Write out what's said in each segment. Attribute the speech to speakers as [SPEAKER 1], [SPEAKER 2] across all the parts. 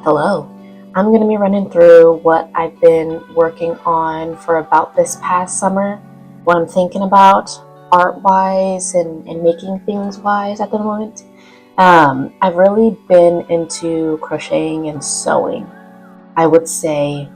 [SPEAKER 1] Hello, I'm going to be running through what I've been working on for about this past summer, what I'm thinking about art-wise and making things-wise at the moment. I've really been into crocheting and sewing, I would say,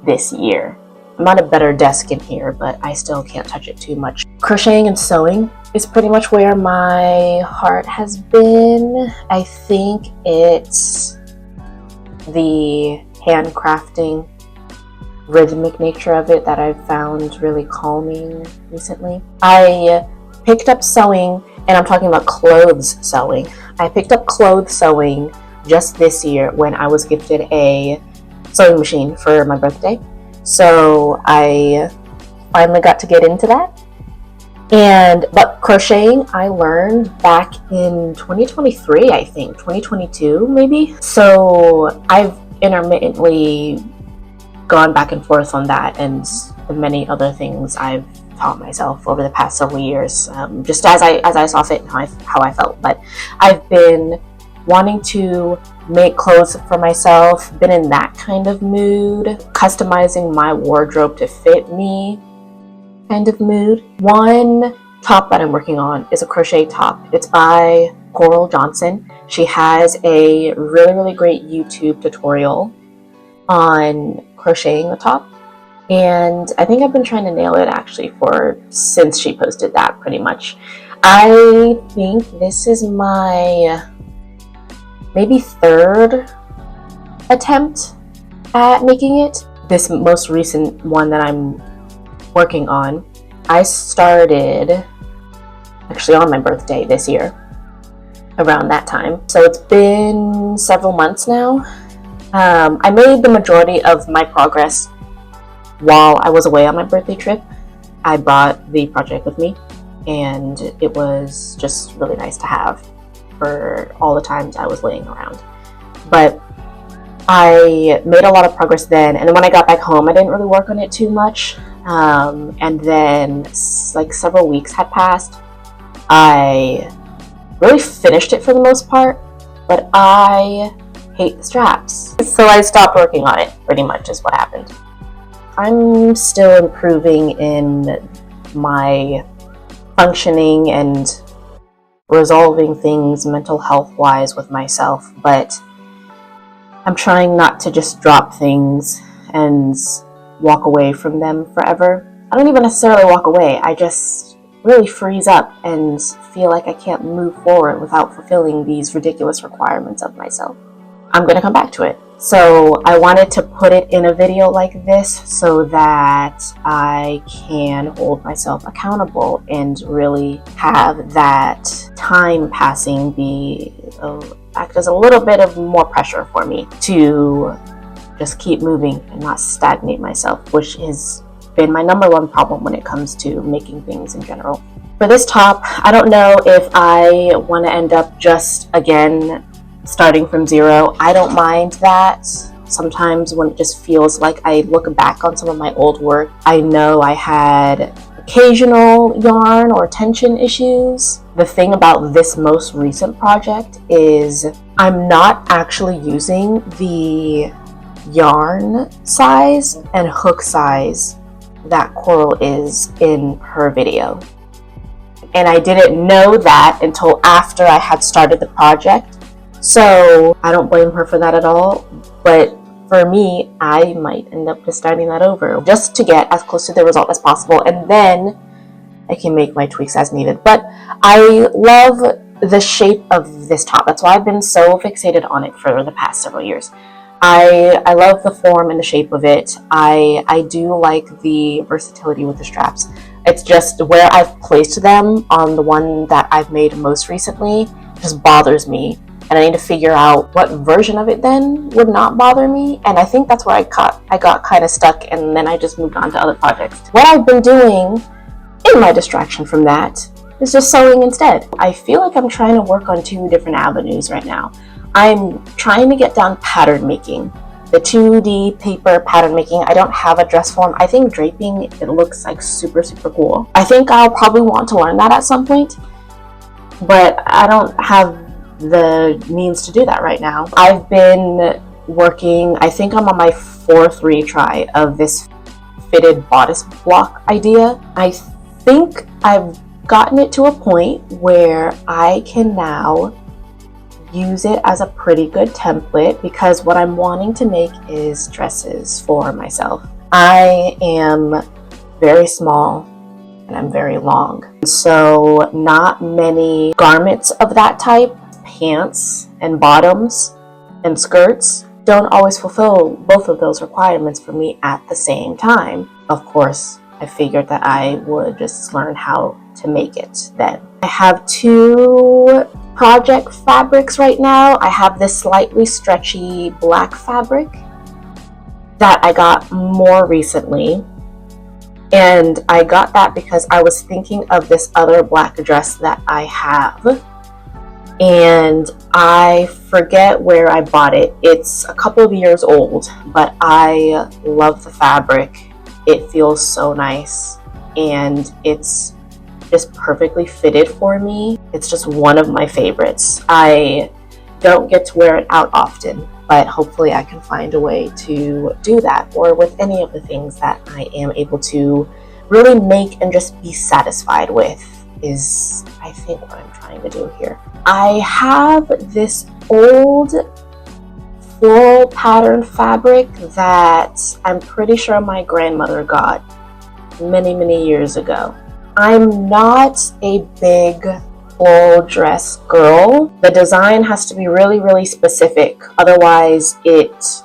[SPEAKER 1] this year. I'm at a better desk in here, but I still can't touch it too much. Crocheting and sewing is pretty much where my heart has been. I think it's the handcrafting, rhythmic nature of it that I've found really calming recently. I picked up sewing, and I'm talking about clothes sewing. I picked up clothes sewing just this year when I was gifted a sewing machine for my birthday. So I finally got to get into that. But crocheting I learned back in 2023, I think 2022 maybe. So I've intermittently gone back and forth on that and the many other things I've taught myself over the past several years, just as I saw fit and how I felt. But I've been wanting to make clothes for myself, been in that kind of mood, customizing my wardrobe to fit me kind of mood. One top that I'm working on is a crochet top. It's by Coral Johnson. She has a really great YouTube tutorial on crocheting the top, and I think I've been trying to nail it actually since she posted that pretty much. I think this is my maybe third attempt at making it. This most recent one that I'm working on, I started actually on my birthday this year, around that time. So it's been several months now. I made the majority of my progress while I was away on my birthday trip. I brought the project with me, and it was just really nice to have for all the times I was laying around. But I made a lot of progress then, and then when I got back home I didn't really work on it too much. And then like several weeks had passed. I really finished it for the most part, but I hate the straps. So I stopped working on it, pretty much is what happened. I'm still improving in my functioning and resolving things mental health wise with myself, but I'm trying not to just drop things and walk away from them forever. I don't even necessarily walk away. I just really freeze up and feel like I can't move forward without fulfilling these ridiculous requirements of myself. I'm going to come back to it. So I wanted to put it in a video like this so that I can hold myself accountable and really have that time passing act as a little bit of more pressure for me to just keep moving and not stagnate myself, which has been my number one problem when it comes to making things in general. For this top, I don't know if I want to end up just again starting from zero. I don't mind that. Sometimes when it just feels like I look back on some of my old work, I know I had occasional yarn or tension issues. The thing about this most recent project is I'm not actually using the yarn size and hook size that Coral is in her video. And I didn't know that until after I had started the project. So I don't blame her for that at all. But for me, I might end up just starting that over just to get as close to the result as possible. And then I can make my tweaks as needed. But I love the shape of this top. That's why I've been so fixated on it for the past several years. I love the form and the shape of it. I do like the versatility with the straps. It's just where I've placed them on the one that I've made most recently just bothers me. And I need to figure out what version of it then would not bother me. And I think that's where I got kind of stuck, and then I just moved on to other projects. What I've been doing in my distraction from that is just sewing instead. I feel like I'm trying to work on two different avenues right now. I'm trying to get down pattern making, the 2D paper pattern making. I don't have a dress form. I think draping, it looks like super cool. I think I'll probably want to learn that at some point, but I don't have the means to do that right now. I've been working, I think I'm on my 4th retry of this fitted bodice block idea. I think I've gotten it to a point where I can now use it as a pretty good template, because what I'm wanting to make is dresses for myself. I am very small and I'm very long, so not many garments of that type, pants and bottoms and skirts, don't always fulfill both of those requirements for me at the same time. Of course, I figured that I would just learn how to make it then. I have 2 project fabrics right now. I have this slightly stretchy black fabric that I got more recently, and I got that because I was thinking of this other black dress that I have, and I forget where I bought it. It's a couple of years old, but I love the fabric. It feels so nice, and it's just perfectly fitted for me. It's just one of my favorites. I don't get to wear it out often, but hopefully I can find a way to do that, or with any of the things that I am able to really make and just be satisfied with, is I think what I'm trying to do here. I have this old floral pattern fabric that I'm pretty sure my grandmother got many years ago. I'm not a big floral dress girl. The design has to be really specific, otherwise it,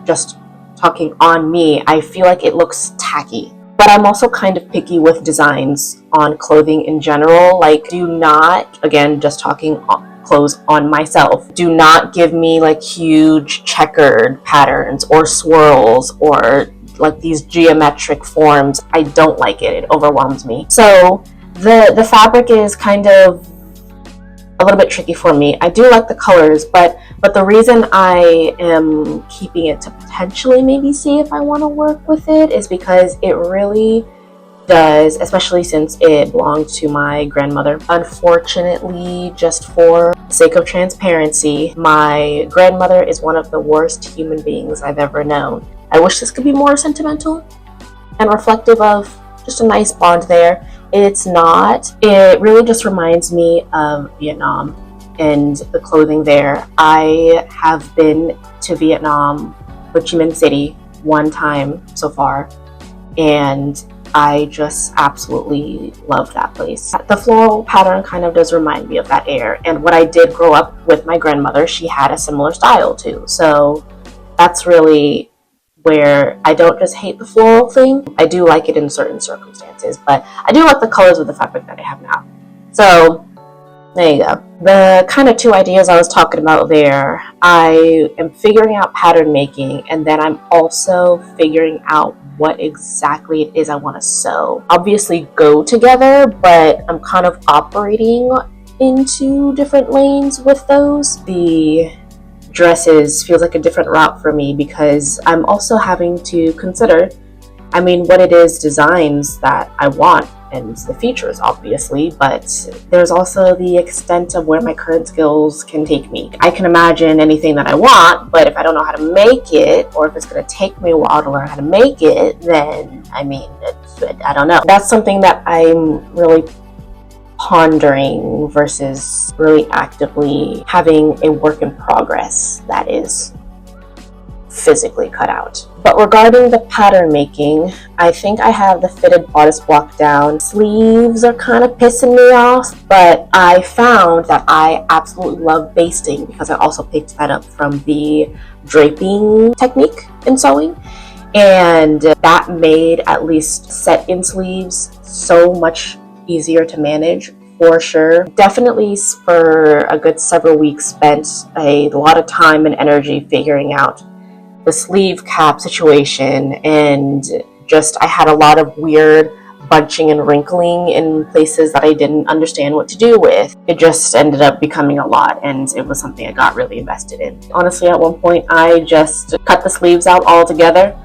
[SPEAKER 1] just talking on me, I feel like it looks tacky. But I'm also kind of picky with designs on clothing in general. Like, do not, again, just talking clothes on myself, do not give me like huge checkered patterns or swirls or like these geometric forms. I don't like it. It overwhelms me. So the fabric is kind of a little bit tricky for me. I do like the colors, but the reason I am keeping it to potentially maybe see if I want to work with it is because it really does, especially since it belonged to my grandmother. Unfortunately, just for the sake of transparency, my grandmother is one of the worst human beings I've ever known. I wish this could be more sentimental and reflective of just a nice bond there. It's not. It really just reminds me of Vietnam and the clothing there. I have been to Vietnam, Ho Chi Minh City, one time so far, and I just absolutely love that place. The floral pattern kind of does remind me of that air, and what I did grow up with my grandmother, she had a similar style too. So that's really where I don't just hate the floral thing. I do like it in certain circumstances, but I do like the colors of the fabric that I have now. So there you go. The kind of 2 ideas I was talking about there, I am figuring out pattern making, and then I'm also figuring out what exactly it is I want to sew. Obviously go together, but I'm kind of operating in 2 different lanes with those. The dresses feels like a different route for me because I'm also having to consider, what it is designs that I want and the features obviously, but there's also the extent of where my current skills can take me. I can imagine anything that I want, but if I don't know how to make it, or if it's going to take me a while to learn how to make it, then I don't know. That's something that I'm really pondering versus really actively having a work in progress that is physically cut out. But regarding the pattern making, I think I have the fitted bodice block down. Sleeves are kind of pissing me off, but I found that I absolutely love basting because I also picked that up from the draping technique in sewing, and that made at least set-in sleeves so much easier to manage, for sure. Definitely for a good several weeks spent a lot of time and energy figuring out the sleeve cap situation, and just I had a lot of weird bunching and wrinkling in places that I didn't understand what to do with. It just ended up becoming a lot, and it was something I got really invested in. Honestly, at one point I just cut the sleeves out altogether,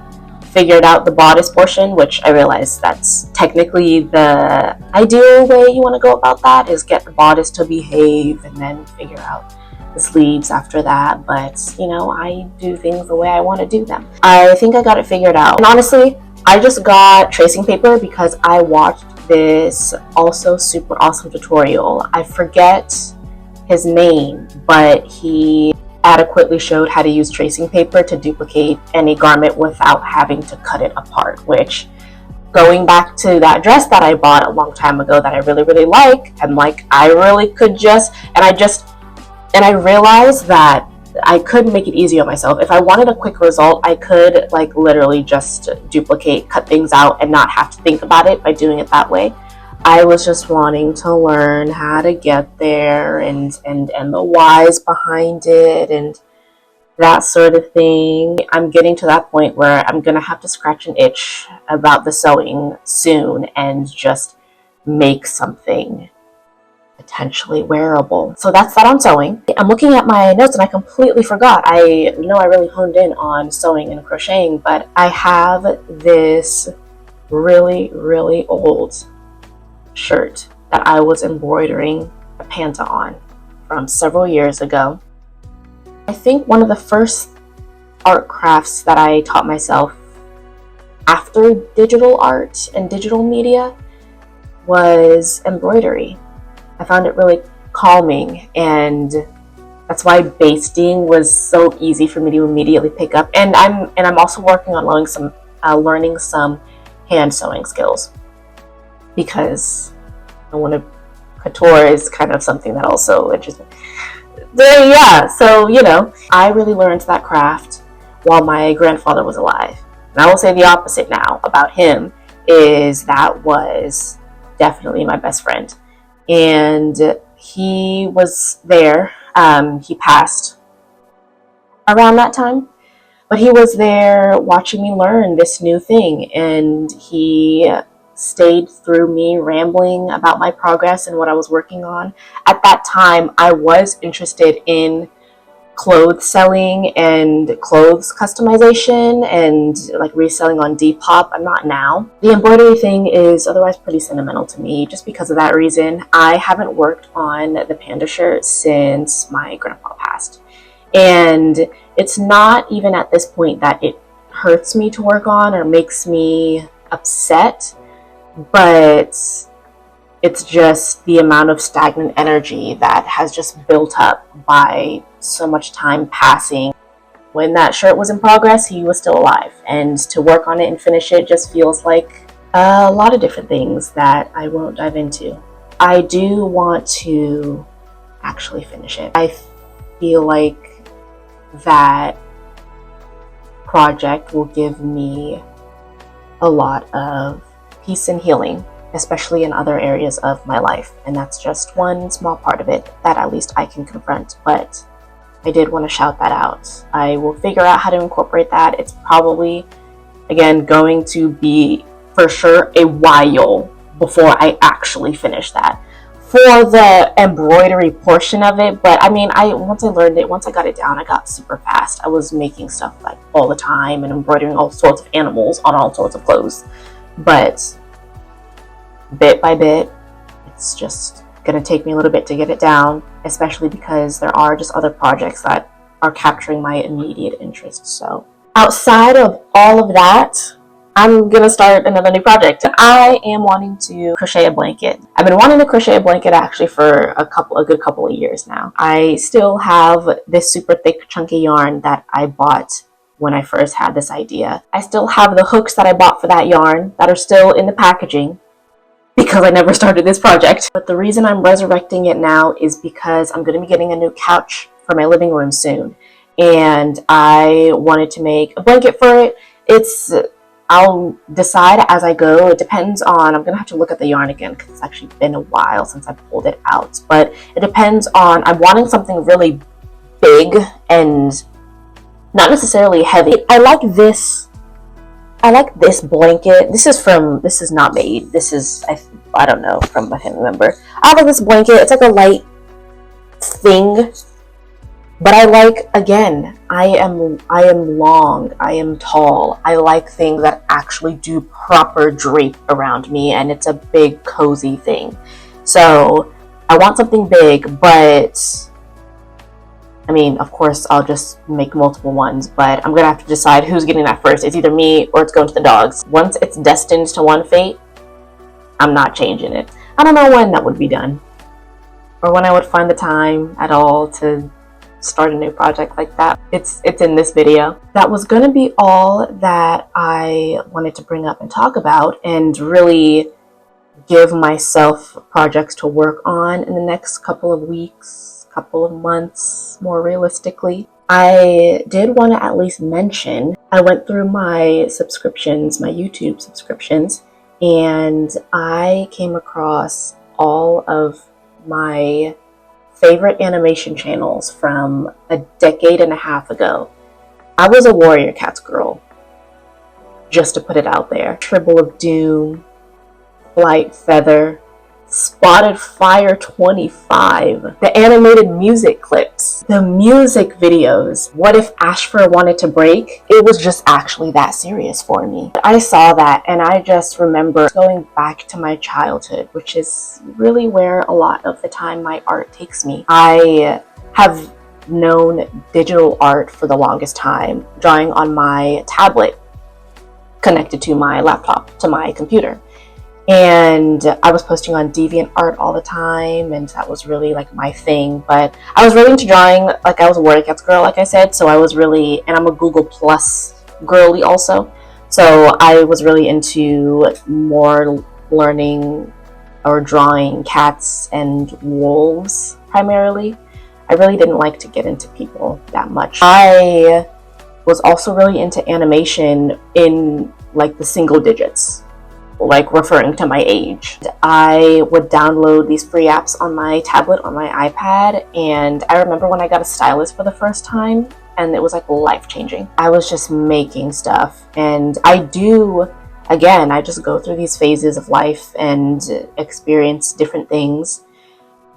[SPEAKER 1] figured out the bodice portion, which I realized that's technically the ideal way you want to go about that, is get the bodice to behave and then figure out the sleeves after that, but you know, I do things the way I want to do them. I think I got it figured out. And honestly, I just got tracing paper because I watched this also super awesome tutorial. I forget his name, but he adequately showed how to use tracing paper to duplicate any garment without having to cut it apart, which, going back to that dress that I bought a long time ago that I really like, and like I really could just, and I realized that I could make it easy on myself. If I wanted a quick result, I could like literally just duplicate, cut things out, and not have to think about it by doing it that way. I was just wanting to learn how to get there and the whys behind it and that sort of thing. I'm getting to that point where I'm gonna have to scratch an itch about the sewing soon and just make something potentially wearable. So that's that on sewing. I'm looking at my notes and I completely forgot. I know I really honed in on sewing and crocheting, but I have this really old shirt that I was embroidering a panda on from several years ago. I think one of the first art crafts that I taught myself after digital art and digital media was embroidery. I found it really calming, and that's why basting was so easy for me to immediately pick up. And I'm also working on learning some hand sewing skills, because I want to couture is kind of something that also interests me. Yeah, so you know, I really learned that craft while my grandfather was alive. And I will say the opposite now about him, is that was definitely my best friend. And he was there. He passed around that time, but he was there watching me learn this new thing, and he stayed through me rambling about my progress and what I was working on. At that time, I was interested in clothes selling and clothes customization and like reselling on Depop. I'm not now. The embroidery thing is otherwise pretty sentimental to me just because of that reason. I haven't worked on the panda shirt since my grandpa passed, and it's not even at this point that it hurts me to work on or makes me upset, but it's just the amount of stagnant energy that has just built up by so much time passing. When that shirt was in progress, he was still alive, and to work on it and finish it just feels like a lot of different things that I won't dive into. I do want to actually finish it. I feel like that project will give me a lot of peace and healing, especially in other areas of my life, and that's just one small part of it that at least I can confront. But I did want to shout that out. I will figure out how to incorporate that. It's probably, again, going to be for sure a while before I actually finish that for the embroidery portion of it. But I mean, once I got it down, I got super fast. I was making stuff like all the time and embroidering all sorts of animals on all sorts of clothes. But bit by bit, it's just gonna take me a little bit to get it down, especially because there are just other projects that are capturing my immediate interest. So outside of all of that, I'm gonna start another new project. I am wanting to crochet a blanket. I've been wanting to crochet a blanket actually for a good couple of years now. I still have this super thick chunky yarn that I bought when I first had this idea. I still have the hooks that I bought for that yarn that are still in the packaging, because I never started this project. But the reason I'm resurrecting it now is because I'm going to be getting a new couch for my living room soon, and I wanted to make a blanket for it. I'll decide as I go. It depends on, I'm going to have to look at the yarn again because it's actually been a while since I pulled it out, but it depends on, I'm wanting something really big and not necessarily heavy. I like this blanket. This is not made. This is, I don't know, I can't remember. I like this blanket. It's like a light thing, but I like, again, I am long, I am tall. I like things that actually do proper drape around me, and it's a big cozy thing. So I want something big, but I mean, of course, I'll just make multiple ones, but I'm gonna have to decide who's getting that first. It's either me or it's going to the dogs. Once it's destined to one fate, I'm not changing it. I don't know when that would be done, or when I would find the time at all to start a new project like that. It's in this video. That was gonna be all that I wanted to bring up and talk about, and really give myself projects to work on in the next couple of weeks, couple of months, more realistically. I did want to at least mention, I went through my subscriptions, my YouTube subscriptions, and I came across all of my favorite animation channels from a decade and a half ago. I was a Warrior Cats girl, just to put it out there. Tribble of Doom, Flight Feather, Spotted Fire 25, the animated music clips, the music videos. What if Ashfur wanted to break? It was just actually that serious for me. I saw that and I just remember going back to my childhood, which is really where a lot of the time my art takes me. I have known digital art for the longest time, drawing on my tablet connected to my laptop, to my computer. And I was posting on DeviantArt all the time, and that was really like my thing. But I was really into drawing, like I was a Warrior Cats girl, like I said, so I was really, and I'm a Google Plus girly also, so I was really into more learning or drawing cats and wolves primarily. I really didn't like to get into people that much. I was also really into animation in like the single digits, like referring to my age. I would download these free apps on my tablet, on my iPad, and I remember when I got a stylus for the first time, and it was like life-changing. I was just making stuff, and I just go through these phases of life and experience different things.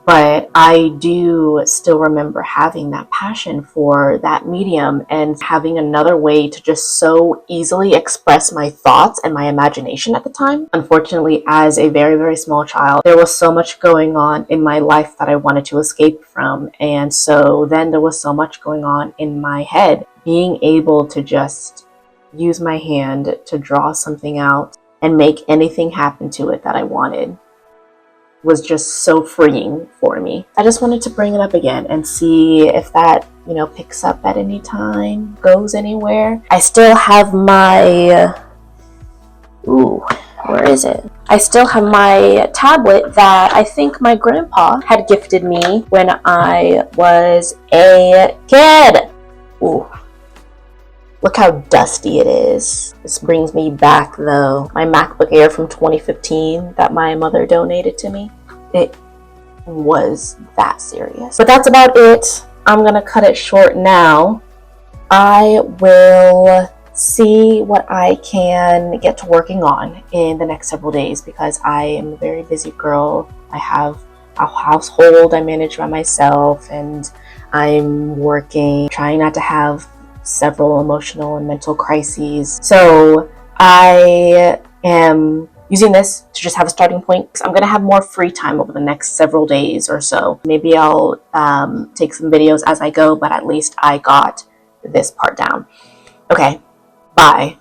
[SPEAKER 1] But I do still remember having that passion for that medium and having another way to just so easily express my thoughts and my imagination at the time. Unfortunately, as a very, very small child, there was so much going on in my life that I wanted to escape from. And so then there was so much going on in my head. Being able to just use my hand to draw something out and make anything happen to it that I wanted was just so freeing for me. I just wanted to bring it up again and see if that, picks up at any time, goes anywhere. I still have my, where is it? I still have my tablet that I think my grandpa had gifted me when I was a kid. Ooh. Look how dusty it is. This brings me back though. My MacBook Air from 2015 that my mother donated to me. It was that serious. But that's about it. I'm gonna cut it short now. I will see what I can get to working on in the next several days because I am a very busy girl. I have a household I manage by myself, and I'm working, trying not to have several emotional and mental crises. So I am using this to just have a starting point. I'm gonna have more free time over the next several days or so. Maybe I'll take some videos as I go, but at least I got this part down. Okay, bye.